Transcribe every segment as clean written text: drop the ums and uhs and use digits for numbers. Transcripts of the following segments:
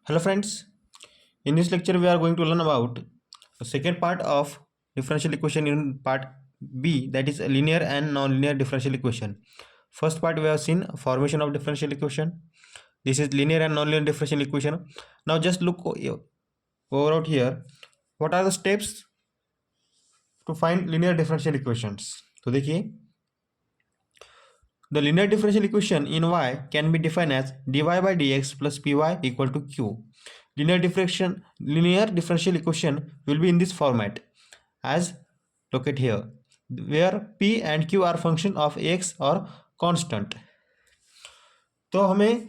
Hello friends, in this lecture we are going to learn about the second part of differential equation in part B, that is linear and non-linear differential equation. First part we have seen formation of differential equation. This is linear and non-linear differential equation. Now just look over out here. What are the steps to find linear differential equations? तो देखिए, the linear differential equation in y can be defined as dy by dx plus py equal to q. Linear differential equation will be in this format as located here, where p and q are function of x और constant. तो हमें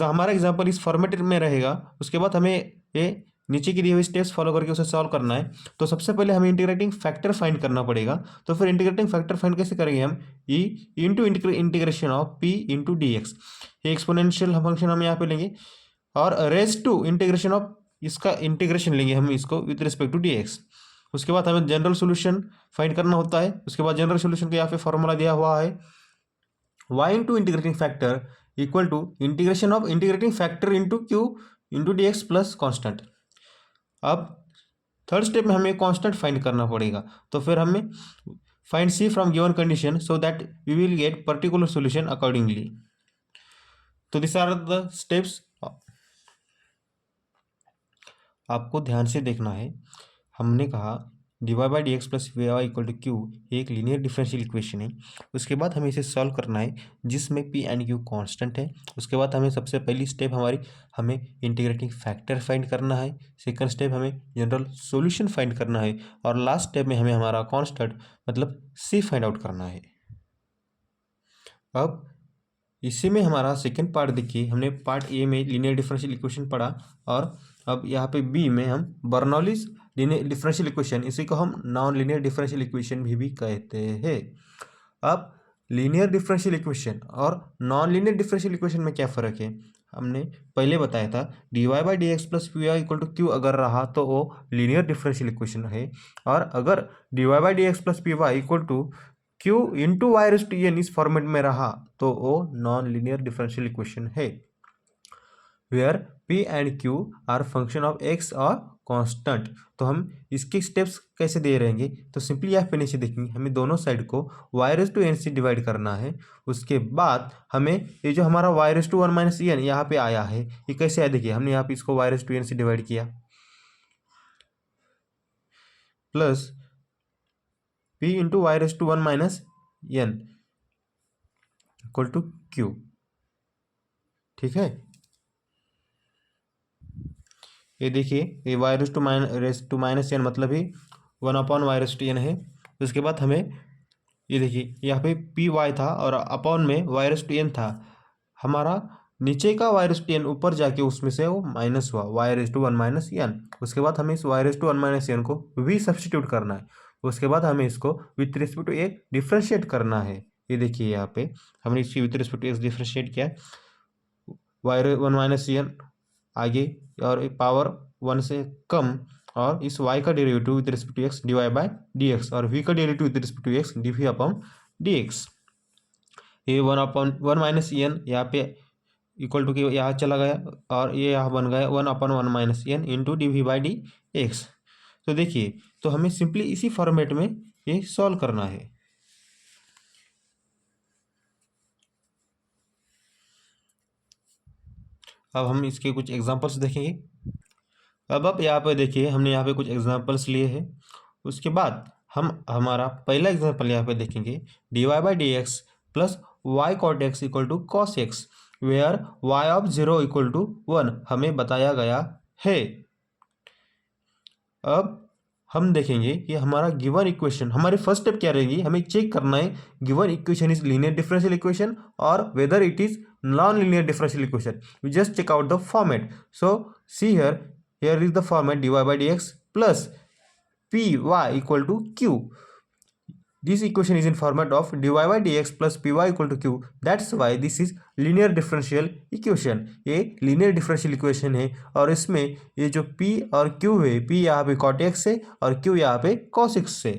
हमारा example इस format में रहेगा. उसके बाद हमें ये नीचे की दी हुई स्टेप्स फॉलो करके उसे सॉल्व करना है. तो सबसे पहले हमें इंटीग्रेटिंग फैक्टर फाइंड करना पड़ेगा. तो फिर इंटीग्रेटिंग फैक्टर फाइंड कैसे करेंगे हम? E into integration of P into d x. ये एक्सपोनेंशियल फंक्शन हम यहाँ पे लेंगे और रेज टू इंटीग्रेशन ऑफ इसका इंटीग्रेशन लेंगे हम इसको with respect to d x. उसके बाद हमें जनरल सोल्यूशन फाइंड करना होता है. उसके बाद जनरल सोल्यूशन का यहाँ पे फॉर्मूला दिया हुआ है y into integrating factor equal to integration of integrating factor into Q into d x plus constant. अब थर्ड स्टेप में हमें कांस्टेंट फाइंड करना पड़ेगा. तो फिर हमें find C from given condition so that we will get particular solution accordingly. तो this are the steps. आपको ध्यान से देखना है. हमने कहा d y by d x plus v y equal to Q एक लीनियर डिफरेंशियल इक्वेशन है. उसके बाद हमें इसे सॉल्व करना है जिसमें पी एंड क्यू कांस्टेंट है. उसके बाद हमें सबसे पहली स्टेप हमें इंटीग्रेटिंग फैक्टर फाइंड करना है. सेकंड स्टेप हमें जनरल सॉल्यूशन फाइंड करना है और लास्ट स्टेप में हमें हमारा कांस्टेंट मतलब सी फाइंड आउट करना है. अब इसी में हमारा सेकेंड पार्ट देखिए, हमने पार्ट ए में लीनियर डिफरेंशियल इक्वेशन पढ़ा और अब यहाँ पे बी में हम बर्नौलीज लीनियर डिफरेंशियल इक्वेशन, इसी को हम नॉन लीनियर डिफरेंशियल इक्वेशन भी कहते हैं. अब लीनियर डिफरेंशियल इक्वेशन और नॉन लीनियर डिफरेंशियल इक्वेशन में क्या फ़र्क है? हमने पहले बताया था d y by d x plus P y equal to Q अगर रहा तो वो लीनियर डिफरेंशियल इक्वेशन है, और अगर d y by d x plus P y equal to Q into y raise to n इस फॉर्मेट में रहा तो वो नॉन लीनियर डिफरेंशियल इक्वेशन है, where p and q are function of x और कांस्टेंट. तो हम इसके स्टेप्स कैसे दे रहेंगे? तो सिंपली यहाँ पे नीचे देखेंगे, हमें दोनों साइड को y रेज़ टू n से डिवाइड करना है. उसके बाद हमें ये जो हमारा y raise to 1 minus n यहाँ पे आया है, ये कैसे आया? देखिए, हमने यहाँ पे इसको y रेज़ टू n से डिवाइड किया plus p into y raise to 1 minus n equal to q. ठीक है, ये देखिए, ये y raise to minus n मतलब ही 1 upon y raise to n है. उसके बाद हमें ये देखिए यहाँ पे पी वाई था और अपॉन में वाई रेज़ टू एन था. हमारा नीचे का वाई रेज़ टू एन ऊपर जाके उसमें से वो माइनस हुआ y raise to 1 minus n. उसके बाद हमें इस y raise to 1 minus n को भी सब्सटीट्यूट करना है. उसके बाद हमें इसको विथ रिस्पेक्ट टू एक डिफ्रेंशिएट करना है. ये देखिए यहाँ पे हमने इसकी with respect to x differentiate किया, वाई 1 माइनस एन आगे और पावर 1 से कम, और इस y का derivative with respect to x d y by d x और v का derivative with respect to x d v upon d x. ये 1 अपॉन 1 माइनस एन यहाँ पे इक्वल टू के यहाँ चला गया और ये यहाँ बन गया 1 upon 1 minus n into d v by d x. तो देखिए, तो हमें सिंपली इसी फॉर्मेट में ये सॉल्व करना है. अब हम इसके कुछ एग्जांपल्स देखेंगे. अब यहाँ पे देखिए, हमने यहाँ पे कुछ एग्जांपल्स लिए हैं. उसके बाद हम हमारा पहला एग्जांपल यहाँ पे देखेंगे, d y by d x plus y cot x equal to cos x, where y of 0 equal to 1 हमें बताया गया है. अब हम देखेंगे कि हमारा गिवन इक्वेशन, हमारी फर्स्ट स्टेप क्या रहेगी? हमें चेक करना है given equation is linear differential equation और whether it is non linear differential equation. We just check out the format. So see here is the format dy by dx plus py equal to q. This equation is in format of dy by dx plus py equal to q. That's why this is linear differential equation. ये linear differential equation है और इसमें ये जो p और q है, p यहाँ पे cot x है और q यहाँ पे cos x है.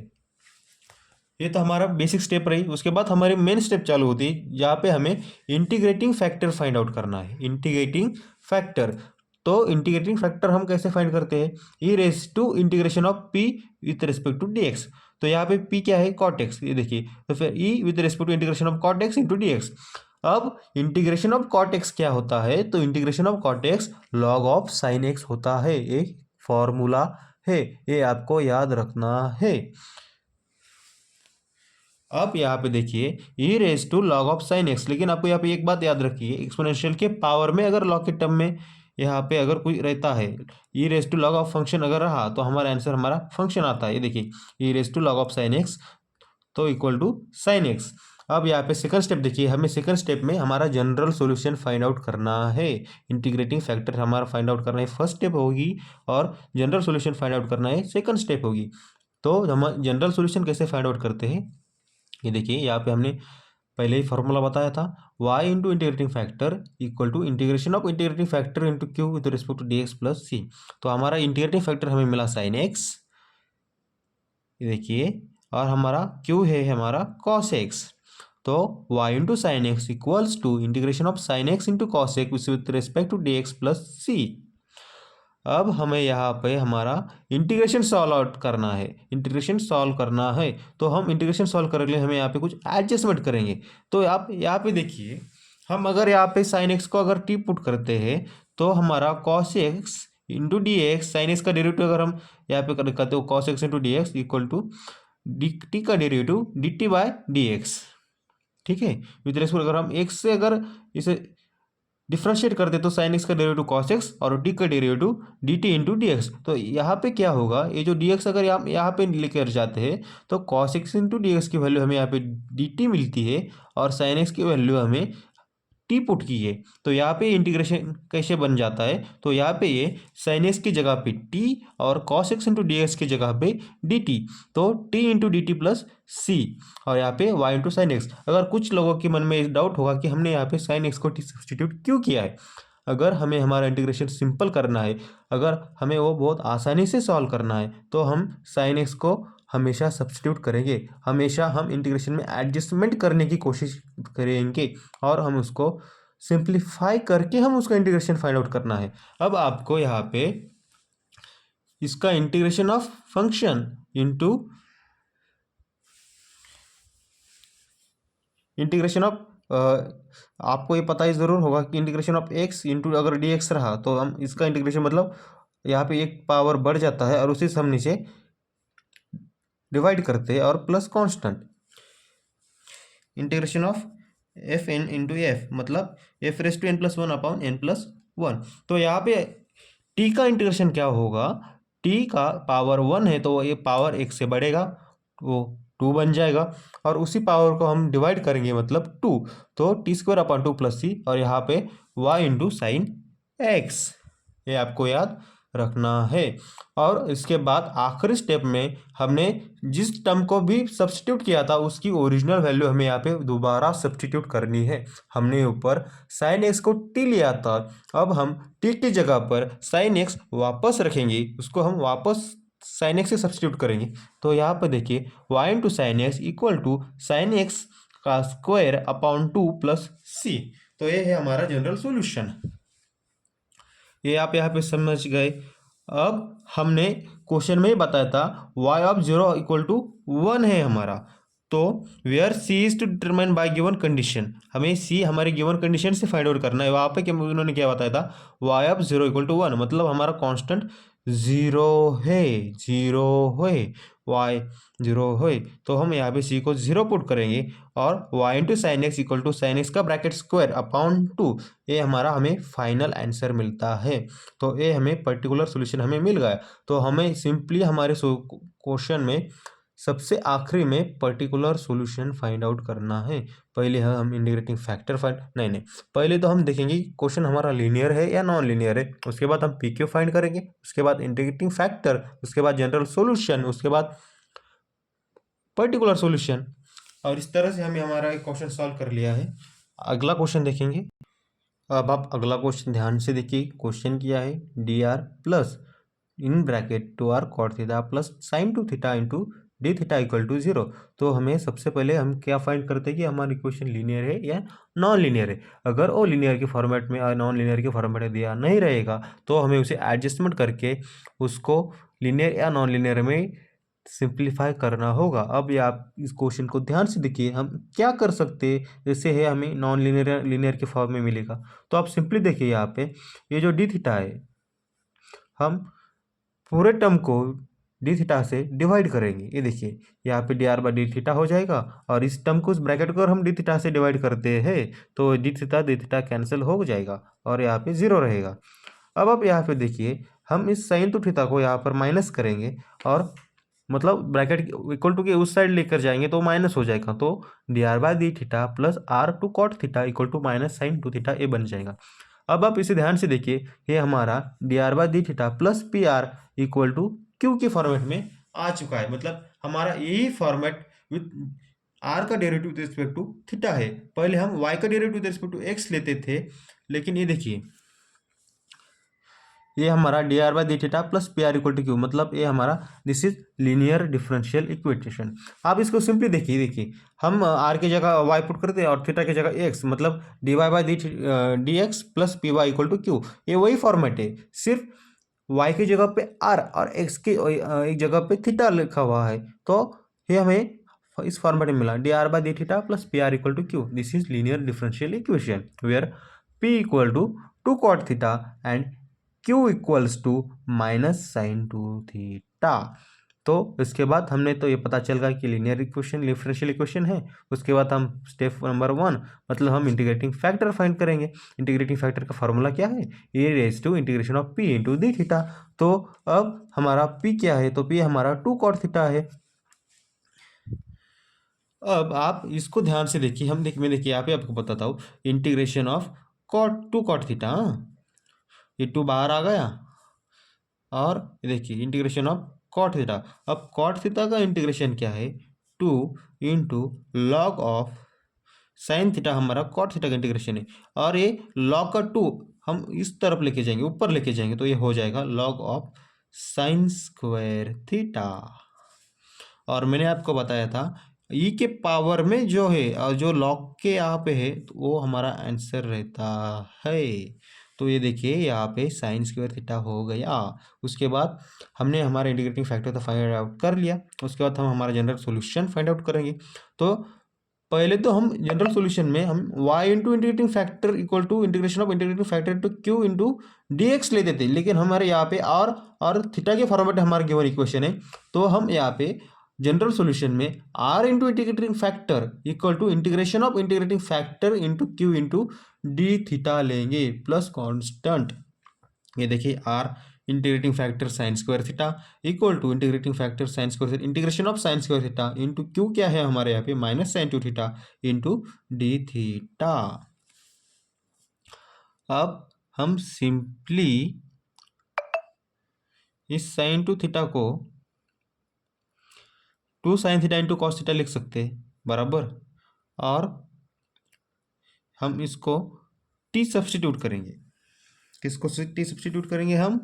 ये तो हमारा बेसिक स्टेप रही. उसके बाद हमारी मेन स्टेप चालू होती है जहाँ पे हमें इंटीग्रेटिंग फैक्टर फाइंड आउट करना है. इंटीग्रेटिंग फैक्टर तो इंटीग्रेटिंग फैक्टर हम कैसे फाइंड करते हैं, e raise to integration of p with respect to d x. तो यहाँ पे पी क्या है, कॉट एक्स, ये देखिए, तो फिर e with respect to integration of cot x into d x. अब इंटीग्रेशन ऑफ कॉट एक्स क्या होता है, तो integration of cot x log of sine x होता है, एक फॉर्मूला है, ये आपको याद रखना है। अब यहाँ पे देखिए e raise to log of sine x, लेकिन आपको यहाँ पे एक बात याद रखिए, एक्सपोनेंशियल के पावर में अगर लॉग के टर्म में यहाँ पे अगर कोई रहता है, e raise to log of function अगर रहा तो हमारा आंसर हमारा फंक्शन आता है। ये देखिए e raise to log of sine x तो इक्वल टू साइन एक्स। अब यहाँ पे सेकंड स्टेप देखिए, हमें सेकंड स्टेप में हमारा जनरल सॉल्यूशन फाइंड आउट करना है, इंटीग्रेटिंग फैक्टर हमारा फाइंड आउट करना है, फर्स्ट स्टेप होगी, और जनरल सॉल्यूशन फाइंड आउट करना है सेकंड स्टेप होगी। तो हम जनरल सॉल्यूशन कैसे फाइंड आउट करते हैं, ये देखिए यहाँ पे हमने पहले ही फॉर्मूला बताया था, y into integrating factor equal to integration of integrating factor into q with respect to d x plus c. तो हमारा इंटीग्रेटिंग फैक्टर हमें मिला साइन एक्स, ये देखिए, और हमारा क्यू है हमारा कॉस एक्स। तो y into sine x equals to integration of sine x into cos x with respect to d x plus c. अब हमें यहाँ पे हमारा इंटीग्रेशन सॉल्व आउट करना है, इंटीग्रेशन सॉल्व करना है, तो हम इंटीग्रेशन सॉल्व करने के लिए हमें यहाँ पे कुछ एडजस्टमेंट करेंगे। तो आप यहाँ पे देखिए, हम अगर यहाँ पे साइन एक्स को अगर टी पुट करते हैं तो हमारा cos x into d x, sine x का डेरिवेटिव अगर हम यहाँ पे करते हो cos x into d x equal to d t का derivative d t by d x, ठीक है। विद रेस्पेक्ट अगर हम एक्स से अगर इसे डिफ्रेंशिएट करते तो साइन एक्स का डेरिवेटिव कॉस एक्स और डी का derivative d T into d x. तो यहाँ पे क्या होगा, ये जो डी एक्स अगर यहाँ पे लेकर जाते हैं तो cos x into d x की वैल्यू हमें यहाँ पे डी टी मिलती है, और साइन एक्स की वैल्यू हमें टी पुट की है। तो यहाँ पे इंटीग्रेशन कैसे बन जाता है, तो यहाँ पे ये साइन एक्स की जगह पे टी और cos x into d x की जगह पे डी टी, तो t into d t plus c, और यहाँ पे वाई इंटू साइन एक्स। अगर कुछ लोगों के मन में डाउट होगा कि हमने यहाँ पे साइन एक्स को टी सब्सटीट्यूट क्यों किया है, अगर हमें हमारा इंटीग्रेशन सिंपल करना है, अगर हमें वो बहुत आसानी से सॉल्व करना है, तो हम साइन एक्स को हमेशा सब्सटीट्यूट करेंगे, हमेशा हम इंटीग्रेशन में एडजस्टमेंट करने की कोशिश करेंगे, और हम उसको सिंप्लीफाई करके हम उसका इंटीग्रेशन फाइंड आउट करना है। अब आपको यहाँ पे इसका integration of function into integration of आपको ये पता ही ज़रूर होगा कि इंटीग्रेशन ऑफ एक्स इंटू अगर डी एक्स रहा तो हम इसका इंटीग्रेशन मतलब यहाँ पे एक पावर बढ़ जाता है और उसी से हम नीचे डिवाइड करते हैं, और plus constant integration of f n into f मतलब f raise to n plus one upon n plus one. तो यहाँ पे टी का इंटीग्रेशन क्या होगा, टी का पावर वन है तो ये पावर एक से बढ़ेगा, वो टू बन जाएगा, और उसी पावर को हम डिवाइड करेंगे मतलब टू, तो t square upon two plus c, और यहाँ पे वाई इंटू साइन एक्स, ये आपको याद रखना है। और इसके बाद आखिरी स्टेप में हमने जिस टर्म को भी सब्स्टिट्यूट किया था उसकी ओरिजिनल वैल्यू हमें यहाँ पे दोबारा सब्स्टिट्यूट करनी है। हमने ऊपर साइन एक्स को टी लिया था, अब हम टी की जगह पर साइन एक्स वापस रखेंगे, उसको हम वापस साइन एक्स से सब्स्टिट्यूट करेंगे। तो यहाँ पर देखिए y into sine x equal to sine x का square upon two plus c. तो ये है हमारा जनरल सॉल्यूशन, ये आप यहाँ पे समझ गए। अब हमने क्वेश्चन में ही बताया था y of zero equal to one है हमारा, तो where c is to determine by given condition, हमें c हमारे गिवन कंडीशन से फाइंड आउट करना है। वहाँ पे क्या उन्होंने क्या बताया था, y of zero equal to one मतलब हमारा कांस्टेंट जीरो है, जीरो है, y जीरो है, तो हम यहाँ पे c को जीरो पुट करेंगे, और y into sine x equal to sine x का ब्रैकेट स्क्वायर अपॉन टू, ये हमारा हमें फाइनल आंसर मिलता है। तो ये हमें पर्टिकुलर सॉल्यूशन हमें मिल गया। तो हमें सिंपली हमारे क्वेश्चन में सबसे आखिरी में पर्टिकुलर सॉल्यूशन फाइंड आउट करना है। पहले हम इंटीग्रेटिंग फैक्टर नहीं, पहले तो हम देखेंगे क्वेश्चन हमारा लीनियर है या नॉन लीनियर है, उसके बाद हम पी क्यू फाइंड करेंगे, उसके बाद इंटीग्रेटिंग फैक्टर, उसके बाद जनरल सॉल्यूशन, उसके बाद पर्टिकुलर सॉल्यूशन, और इस तरह से हमें हमारा एक क्वेश्चन सॉल्व कर लिया है। अगला क्वेश्चन देखेंगे। अब आप अगला क्वेश्चन ध्यान से देखिए, क्वेश्चन किया है d r plus in bracket two r cot theta plus sine two theta into d theta equal to 0। तो हमें सबसे पहले हम क्या फाइंड करते हैं कि हमारी इक्वेशन लीनियर है या नॉन लीनियर है। अगर वो लीनियर के फॉर्मेट में और नॉन लीनियर के फॉर्मेट में दिया नहीं रहेगा तो हमें उसे एडजस्टमेंट करके उसको लीनियर या नॉन लीनियर में सिंप्लीफाई करना होगा। अब ये आप इस क्वेश्चन को ध्यान से देखिए, हम क्या कर सकते हैं। जैसे है हमें नॉन लीनियर लीनियर के फॉर्म में मिलेगा, तो आप सिंपली देखिए यहाँ पे ये जो डी थीटा है हम पूरे टर्म को डी थीटा से डिवाइड करेंगे। ये देखिए यहाँ पे D r by d theta हो जाएगा और इस टर्म को, उस ब्रैकेट को हम डी थीटा से डिवाइड करते हैं तो डी थीटा कैंसिल हो जाएगा और यहाँ पे 0 रहेगा। अब आप यहाँ पे देखिए हम इस साइन टू थीटा को यहाँ पर माइनस करेंगे और मतलब ब्रैकेट इक्वल टू के उस साइड लेकर जाएंगे तो माइनस हो जाएगा। तो d r by d theta plus r two cot theta equal to minus sine two theta ये बन जाएगा। अब आप इसे ध्यान से देखिए, ये हमारा d r by d theta plus p r equal to q के फॉर्मेट में आ चुका है। मतलब हमारा यही फॉर्मेट विथ आर का derivative with respect to theta है। पहले हम वाई का derivative with respect to x लेते थे, लेकिन ये देखिए ये हमारा d r by d theta plus p r equal to q, मतलब ये हमारा this is linear differential equation. आप इसको सिंपली देखिए हम आर की जगह वाई पुट करते हैं और थीटा की जगह एक्स, मतलब d y by d x plus P y equal to q. ये वही फॉर्मेट है, सिर्फ वाई की जगह पे आर और एक्स की एक जगह पे थीटा लिखा हुआ है। तो ये हमें इस फॉर्मेट में मिला d r by d theta plus p r equal to q. This is linear differential equation where p equal to two cot theta and Q equals to minus sine two theta. तो इसके बाद हमने तो ये पता चल गया कि लीनियर इक्वेशन डिफरेंशियल इक्वेशन है। उसके बाद हम स्टेप नंबर 1 मतलब हम इंटीग्रेटिंग फैक्टर फाइंड करेंगे। इंटीग्रेटिंग फैक्टर का फॉर्मूला क्या है, e raise to integration of P into d theta. तो अब हमारा पी क्या है, तो पी हमारा टू कॉट थीटा है। अब आप इसको ध्यान से देखिए, मैं देखिए यहाँ पे आपको बताता हूँ integration of two cot theta. ये टू बाहर आ गया और देखिए इंटीग्रेशन ऑफ कॉट थीटा। अब कॉट थीटा का इंटीग्रेशन क्या है, 2 into log of sine theta हमारा कॉट थीटा का इंटीग्रेशन है। और ये लॉग का 2 हम इस तरफ लेके जाएंगे, ऊपर लेके जाएंगे, तो ये हो जाएगा log of sine square theta. और मैंने आपको बताया था ई के पावर में जो है और जो लॉग के यहाँ पे है तो वो हमारा आंसर रहता है। तो ये देखिए यहाँ पे साइन स्क्वायर थीटा हो गया। उसके बाद हमने हमारा इंटीग्रेटिंग फैक्टर तो फाइंड आउट कर लिया। उसके बाद हम हमारा जनरल सॉल्यूशन फाइंड आउट करेंगे। तो पहले तो हम जनरल सॉल्यूशन में हम y into integrating factor equal to integration of integrating factor into Q into d x लेते थे, लेकिन हमारे यहाँ पे और थीटा के फॉर्मेट हमारा गिवन इक्वेशन है। तो हम यहाँ पे जनरल सॉल्यूशन में r into integrating factor equal to integration of integrating factor into Q into d theta लेंगे प्लस कांस्टेंट। ये देखिए r integrating factor sine square theta equal to integrating factor sine square theta integration of sine square theta into q क्या है हमारे यहाँ पे minus sine two theta into d theta. अब हम सिंपली इस साइन टू थीटा को 2 sine theta into cos theta लिख सकते हैं बराबर, और हम इसको टी सब्स्टिट्यूट करेंगे। किसको टी सब्स्टिट्यूट करेंगे हम,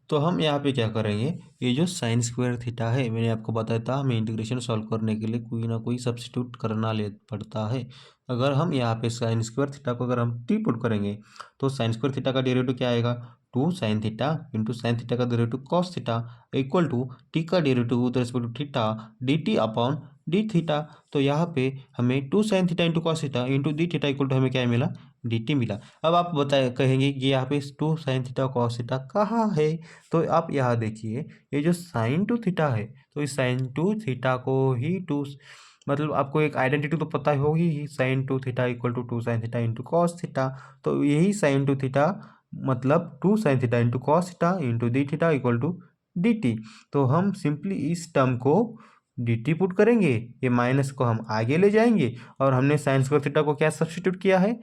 तो हम यहाँ पे क्या करेंगे, ये जो साइन स्क्वायर थीटा है मैंने आपको बताया था हमें इंटीग्रेशन सॉल्व करने के लिए कोई ना कोई सब्स्टिट्यूट करना ले पड़ता है। अगर हम यहाँ पे साइन स्क्वायर थीटा को अगर हम टी पुट करेंगे तो साइन स्क्वायर थीटा का डेरिवेटिव क्या आएगा, 2 sine theta into sine theta का derivative cos theta equal to t का derivative with respect to theta d t upon d theta. तो यहाँ पे हमें 2 sine theta into cos theta into d theta equal to हमें क्या मिला, D t मिला। अब आप कहेंगे कि यहाँ पे 2 साइन थीटा कॉस थीटा कहाँ है, तो आप यहाँ देखिए ये जो साइन टू थीटा है तो इस साइन टू थीटा को ही मतलब आपको एक आइडेंटिटी तो पता ही होगी ही, sine two theta equal to 2 sine theta into cos theta. तो यही साइन टू थीटा मतलब 2 sine theta into cos theta into d theta equal to d t. तो हम सिंपली इस टर्म को डी टी पुट करेंगे, ये माइनस को हम आगे ले जाएंगे और हमने साइन स्क्वायर थीटा को क्या सब्स्टिट्यूट किया है,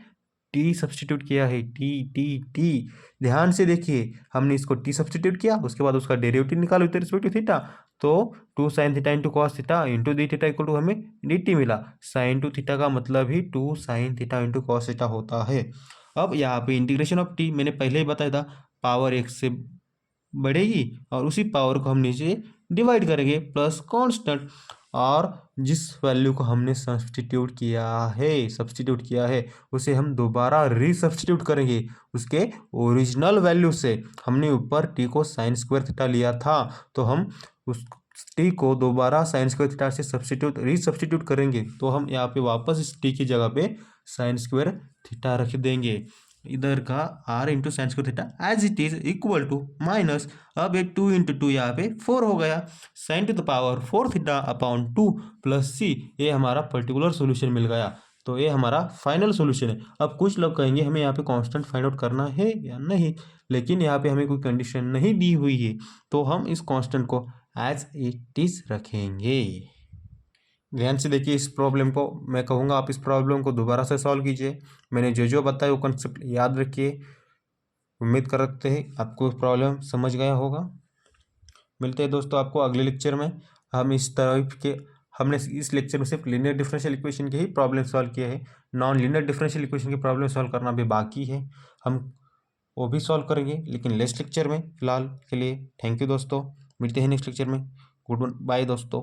टी सब्स्टिट्यूट किया है, टी टी टी। ध्यान से देखिए हमने इसको टी सब्स्टिट्यूट किया, उसके बाद उसका डेरिवेटिव निकालो विद रिस्पेक्ट टू थीटा। तो 2 sine theta into cos theta into d theta equal to हमें डी टी मिला। साइन टू थीटा का मतलब ही 2 sine theta into cos theta होता है। अब यहाँ पे इंटीग्रेशन ऑफ टी मैंने पहले ही बताया था पावर 1 से बढ़ेगी और उसी पावर को हम नीचे डिवाइड करेंगे प्लस कांस्टेंट, और जिस वैल्यू को हमने सब्सटीट्यूट किया है उसे हम दोबारा रीसब्सटीट्यूट करेंगे उसके ओरिजिनल वैल्यू से। हमने ऊपर टी को साइन स्क्वायर थीटा लिया था, तो हम उस टी को दोबारा साइन स्क्वायर थीटा से रीसब्सटीट्यूट करेंगे, तो हम यहाँ पे वापस इस टी की जगह पे साइन स्क्वायर थीटा रख देंगे। इधर का r into sine square theta as it is equal to minus, अब ये 2 इंटू 2 यहाँ पे 4 हो गया, sine to the power 4 theta upon 2 plus c, ये हमारा पर्टिकुलर सोल्यूशन मिल गया। तो ये हमारा फाइनल सोल्यूशन है। अब कुछ लोग कहेंगे हमें यहाँ पे कांस्टेंट फाइंड आउट करना है या नहीं, लेकिन यहाँ पे हमें कोई कंडीशन नहीं दी हुई है, तो हम इस कांस्टेंट को एज इट इज रखेंगे। ध्यान से देखिए इस प्रॉब्लम को, मैं कहूँगा आप इस प्रॉब्लम को दोबारा से सॉल्व कीजिए। मैंने जो बताया वो कंसेप्ट याद रखिए। उम्मीद करते हैं आपको प्रॉब्लम समझ गया होगा। मिलते हैं दोस्तों आपको अगले लेक्चर में। हम इस तरह के हमने इस लेक्चर में सिर्फ लीनियर डिफरेंशियल इक्वेशन के ही प्रॉब्लम सॉल्व किए हैं। नॉन लीनियर डिफरेंशियल इक्वेशन के प्रॉब्लम सॉल्व करना भी बाकी है, हम वो भी सॉल्व करेंगे लेकिन नेक्स्ट लेक्चर में। फिलहाल के लिए थैंक यू दोस्तों, मिलते हैं नेक्स्ट लेक्चर में। गुड बाय दोस्तों।